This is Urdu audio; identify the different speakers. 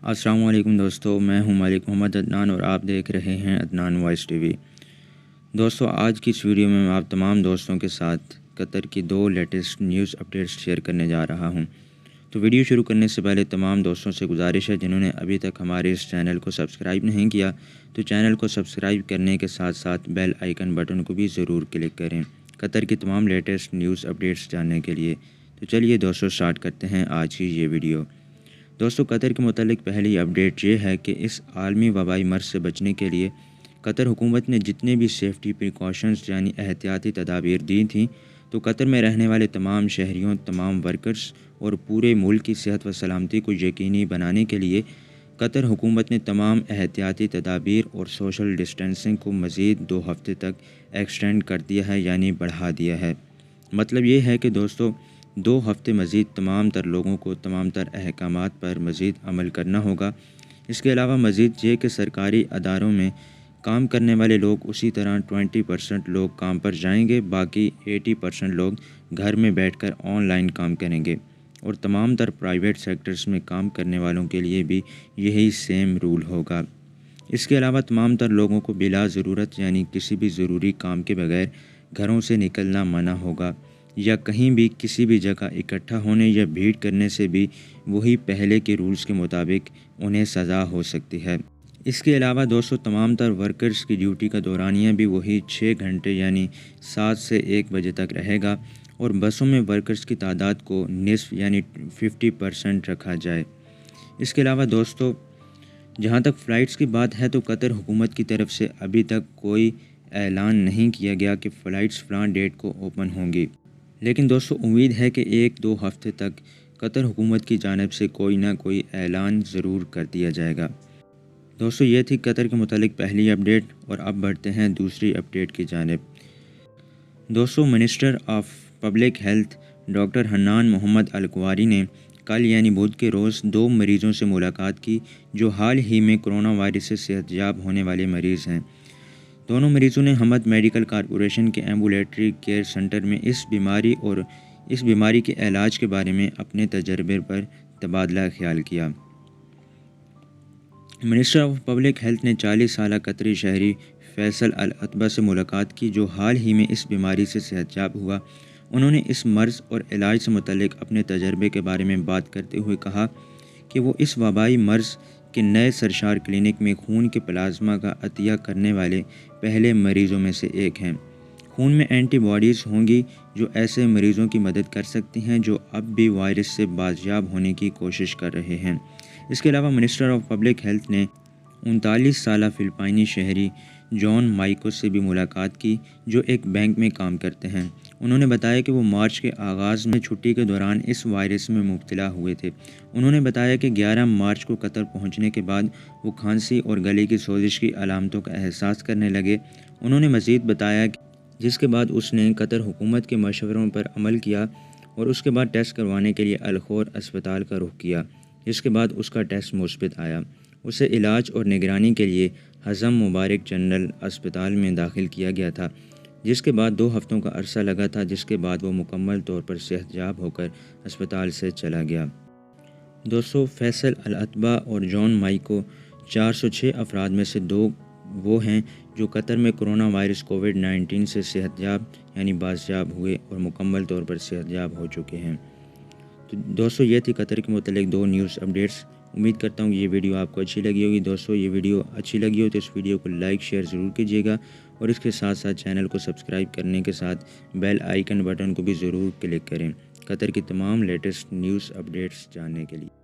Speaker 1: السلام علیکم دوستو، میں ہوں مالک محمد عدنان اور آپ دیکھ رہے ہیں عدنان وائس ٹی وی۔ دوستو، آج کی اس ویڈیو میں آپ تمام دوستوں کے ساتھ قطر کی 2 لیٹسٹ نیوز اپڈیٹس شیئر کرنے جا رہا ہوں۔ تو ویڈیو شروع کرنے سے پہلے تمام دوستوں سے گزارش ہے جنہوں نے ابھی تک ہمارے اس چینل کو سبسکرائب نہیں کیا تو چینل کو سبسکرائب کرنے کے ساتھ ساتھ بیل آئیکن بٹن کو بھی ضرور کلک کریں قطر کی تمام لیٹسٹ نیوز اپڈیٹس جاننے کے لیے۔ تو چلیے دوستو، اسٹارٹ کرتے ہیں آج کی یہ ویڈیو۔ دوستو، قطر کے متعلق پہلی اپڈیٹ یہ ہے کہ اس عالمی وبائی مرض سے بچنے کے لیے قطر حکومت نے جتنے بھی سیفٹی پریکاشنز یعنی احتیاطی تدابیر دی تھیں، تو قطر میں رہنے والے تمام شہریوں، تمام ورکرز اور پورے ملک کی صحت و سلامتی کو یقینی بنانے کے لیے قطر حکومت نے تمام احتیاطی تدابیر اور سوشل ڈسٹینسنگ کو مزید 2 ہفتے تک ایکسٹینڈ کر دیا ہے، یعنی بڑھا دیا ہے۔ مطلب یہ ہے کہ دوستو، 2 ہفتے مزید تمام تر لوگوں کو تمام تر احکامات پر مزید عمل کرنا ہوگا۔ اس کے علاوہ مزید یہ کہ سرکاری اداروں میں کام کرنے والے لوگ اسی طرح 20% لوگ کام پر جائیں گے، باقی 80% لوگ گھر میں بیٹھ کر آن لائن کام کریں گے، اور تمام تر پرائیویٹ سیکٹرز میں کام کرنے والوں کے لیے بھی یہی سیم رول ہوگا۔ اس کے علاوہ تمام تر لوگوں کو بلا ضرورت یعنی کسی بھی ضروری کام کے بغیر گھروں سے نکلنا منع ہوگا، یا کہیں بھی کسی بھی جگہ اکٹھا ہونے یا بھیڑ کرنے سے بھی وہی پہلے کے رولز کے مطابق انہیں سزا ہو سکتی ہے۔ اس کے علاوہ دوستو، تمام تر ورکرز کی ڈیوٹی کا دورانیہ بھی وہی 6 گھنٹے یعنی 7 سے 1 بجے تک رہے گا، اور بسوں میں ورکرز کی تعداد کو نصف یعنی 50% رکھا جائے۔ اس کے علاوہ دوستو، جہاں تک فلائٹس کی بات ہے تو قطر حکومت کی طرف سے ابھی تک کوئی اعلان نہیں کیا گیا کہ فلائٹس فلاں ڈیٹ کو اوپن ہوں گی، لیکن دوستو امید ہے کہ 1-2 ہفتے تک قطر حکومت کی جانب سے کوئی نہ کوئی اعلان ضرور کر دیا جائے گا۔ دوستو، یہ تھی قطر کے متعلق پہلی اپڈیٹ، اور اب بڑھتے ہیں دوسری اپڈیٹ کی جانب۔ دوستو، minister of public health doctor Hanan Mohammed Al Kuwari نے کل یعنی بدھ کے روز 2 مریضوں سے ملاقات کی جو حال ہی میں کرونا وائرس سے صحت یاب ہونے والے مریض ہیں۔ دونوں مریضوں نے حمد میڈیکل کارپوریشن کے ایمبولیٹری کیئر سینٹر میں اس بیماری کے علاج کے بارے میں اپنے تجربے پر تبادلہ خیال کیا۔ منسٹر آف پبلک ہیلتھ نے 40 سالہ قطری شہری فیصل العتبہ سے ملاقات کی جو حال ہی میں اس بیماری سے صحت یاب ہوا۔ انہوں نے اس مرض اور علاج سے متعلق اپنے تجربے کے بارے میں بات کرتے ہوئے کہا کہ وہ اس وبائی مرض کے نئے سرشار کلینک میں خون کے پلازما کا عطیہ کرنے والے پہلے مریضوں میں سے ایک ہیں۔ خون میں اینٹی باڈیز ہوں گی جو ایسے مریضوں کی مدد کر سکتی ہیں جو اب بھی وائرس سے بازیاب ہونے کی کوشش کر رہے ہیں۔ اس کے علاوہ منسٹر آف پبلک ہیلتھ نے 39 سالہ فلپائنی شہری جان مائیکو سے بھی ملاقات کی جو ایک بینک میں کام کرتے ہیں۔ انہوں نے بتایا کہ وہ مارچ کے آغاز میں چھٹی کے دوران اس وائرس میں مبتلا ہوئے تھے۔ انہوں نے بتایا کہ 11 مارچ کو قطر پہنچنے کے بعد وہ کھانسی اور گلے کی سوزش کی علامتوں کا احساس کرنے لگے۔ انہوں نے مزید بتایا کہ جس کے بعد اس نے قطر حکومت کے مشوروں پر عمل کیا اور اس کے بعد ٹیسٹ کروانے کے لیے الخور اسپتال کا رخ کیا، جس کے بعد اس کا ٹیسٹ مثبت آیا۔ اسے علاج اور نگرانی کے لیے ہضم مبارک جنرل اسپتال میں داخل کیا گیا تھا، جس کے بعد 2 ہفتوں کا عرصہ لگا تھا، جس کے بعد وہ مکمل طور پر صحت یاب ہو کر اسپتال سے چلا گیا۔ دوستو، فیصل العتبہ اور جان مائیکو 406 افراد میں سے 2 وہ ہیں جو قطر میں کرونا وائرس کووڈ-19 سے صحت یاب یعنی بازیاب ہوئے اور مکمل طور پر صحت یاب ہو چکے ہیں۔ تو دوستو، یہ تھی قطر کے متعلق 2 نیوز اپڈیٹس۔ امید کرتا ہوں یہ ویڈیو آپ کو اچھی لگی ہوگی۔ دوستو، یہ ویڈیو اچھی لگی ہو تو اس ویڈیو کو لائک شیئر ضرور کیجیے گا، اور اس کے ساتھ ساتھ چینل کو سبسکرائب کرنے کے ساتھ بیل آئیکن بٹن کو بھی ضرور کلک کریں قطر کی تمام لیٹسٹ نیوز اپڈیٹس جاننے کے لیے۔